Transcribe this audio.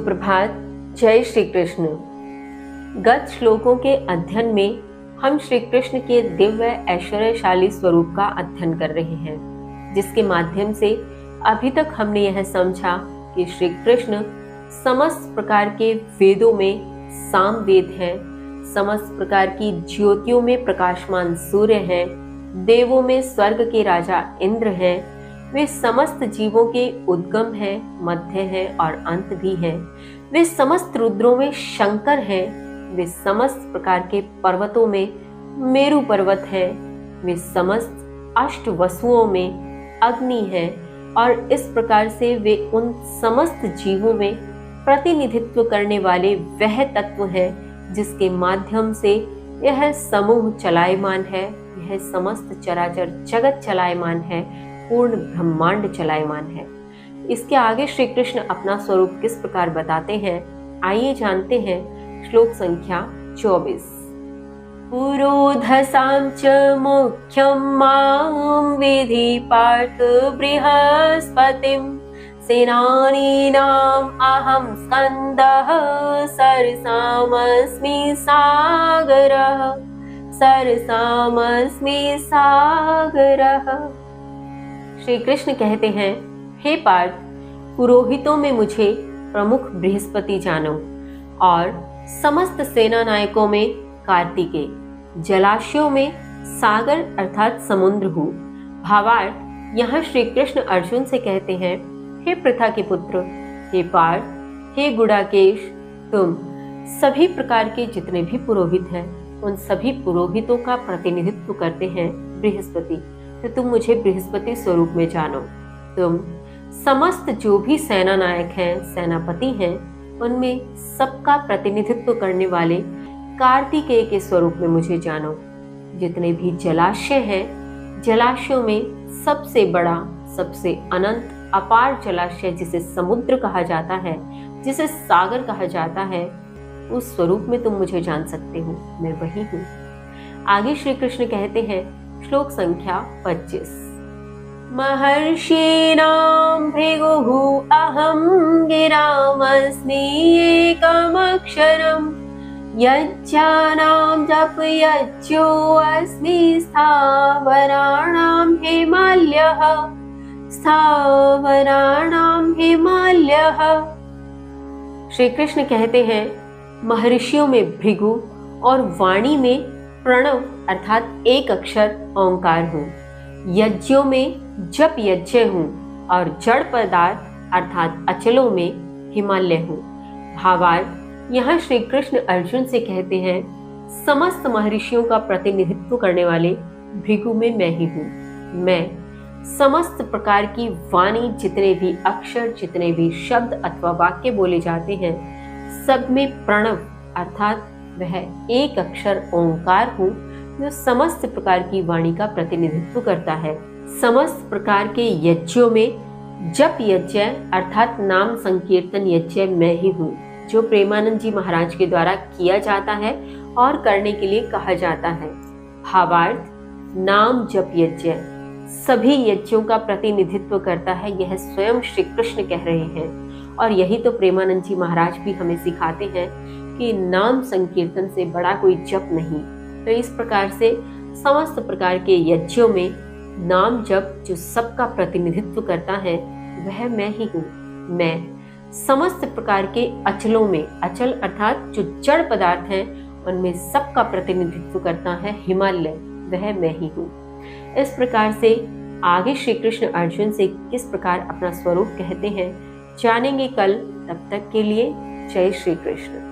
सुप्रभात। जय श्री कृष्ण। गत श्लोकों के अध्ययन में हम श्री कृष्ण के दिव्य ऐश्वर्यशाली स्वरूप का अध्ययन कर रहे हैं, जिसके माध्यम से अभी तक हमने यह समझा कि श्री कृष्ण समस्त प्रकार के वेदों में साम वेद हैं, समस्त प्रकार की ज्योतियों में प्रकाशमान सूर्य हैं, देवों में स्वर्ग के राजा इंद्र हैं, वे समस्त जीवों के उद्गम हैं, मध्य हैं और अंत भी हैं। वे समस्त रुद्रों में शंकर हैं, वे समस्त प्रकार के पर्वतों में मेरु पर्वत है, वे समस्त अष्ट वसुओं में अग्नि है और इस प्रकार से वे उन समस्त जीवों में प्रतिनिधित्व करने वाले वह तत्व है जिसके माध्यम से यह समूह चलायमान है, यह समस्त चराचर जगत चलायमान है, पूर्ण ब्रह्मांड चलायमान है। इसके आगे श्री कृष्ण अपना स्वरूप किस प्रकार बताते हैं, आइए जानते हैं। श्लोक संख्या 24। पुरोधसां च मुख्यं मां विधि पार्थ बृहस्पतिं सेनानीनाम् अहं स्कन्दः सरसामस्मि सागरः। श्री कृष्ण कहते हैं, हे पार्थ, पुरोहितों में मुझे प्रमुख बृहस्पति जानो और समस्त सेना नायकों में कार्तिकेय, जलाशयों में सागर अर्थात समुद्र हूँ। भावार्थ, यहाँ श्री कृष्ण अर्जुन से कहते हैं, हे पृथा के पुत्र, हे पार्थ, हे गुडाकेश, तुम सभी प्रकार के जितने भी पुरोहित हैं उन सभी पुरोहितों का प्रतिनिधित्व करते हैं बृहस्पति, तो तुम मुझे बृहस्पति स्वरूप में जानो। तुम समस्त जो भी सेना नायक हैं, सेनापति हैं, उनमें सबका प्रतिनिधित्व करने वाले कार्तिकेय के स्वरूप में मुझे जानो। जितने भी जलाशय हैं, जलाशयों में सबसे बड़ा, सबसे अनंत अपार जलाशय जिसे समुद्र कहा जाता है, जिसे सागर कहा जाता है, उस स्वरूप में तुम मुझे जान सकते हो, मैं वही हूँ। आगे श्री कृष्ण कहते हैं, श्लोक संख्या 25। महर्षीणां भृगुः अहं गिरामस्मि एकमक्षरम् यज्ञानां जपयज्ञोऽस्मि स्थावराणां हिमालयः। श्री कृष्ण कहते हैं, महर्षियों में भृगु और वाणी में प्रणव अर्थात एक अक्षर ओंकार हूँ, यज्ञों में जप यज्ञ हूँ और जड़ पदार्थ अर्थात अचलों में हिमालय हूँ। भावार्थ, यहाँ श्री कृष्ण अर्जुन से कहते हैं, समस्त महर्षियों का प्रतिनिधित्व करने वाले भृगु में मैं ही हूँ। मैं समस्त प्रकार की वाणी, जितने भी अक्षर, जितने भी शब्द अथवा वाक्य बोले जाते हैं, सब में प्रणव अर्थात वह एक अक्षर ओंकार हूँ, जो समस्त प्रकार की वाणी का प्रतिनिधित्व करता है। समस्त प्रकार के यज्ञों में जप यज्ञ अर्थात नाम संकीर्तन यज्ञ मैं ही हूँ, जो प्रेमानंद जी महाराज के द्वारा किया जाता है और करने के लिए कहा जाता है। भावार्थ, नाम जप यज्ञ सभी यज्ञों का प्रतिनिधित्व करता है, यह स्वयं श्री कृष्ण कह रहे हैं। और यही तो प्रेमानंद जी महाराज भी हमें सिखाते हैं कि नाम संकीर्तन से बड़ा कोई जप नहीं। तो इस प्रकार से समस्त प्रकार के यज्ञों में नाम जप जो सबका प्रतिनिधित्व करता है, वह मैं ही हूँ। मैं समस्त प्रकार के अचलों में, अचल अर्थात जो जड़ पदार्थ हैं, उनमें सबका प्रतिनिधित्व करता है हिमालय, वह मैं ही हूँ। इस प्रकार से आगे श्री कृष्ण अर्जुन से किस प्रकार अपना स्वरूप कहते हैं, जानेंगे कल। तब तक के लिए जय श्री कृष्ण।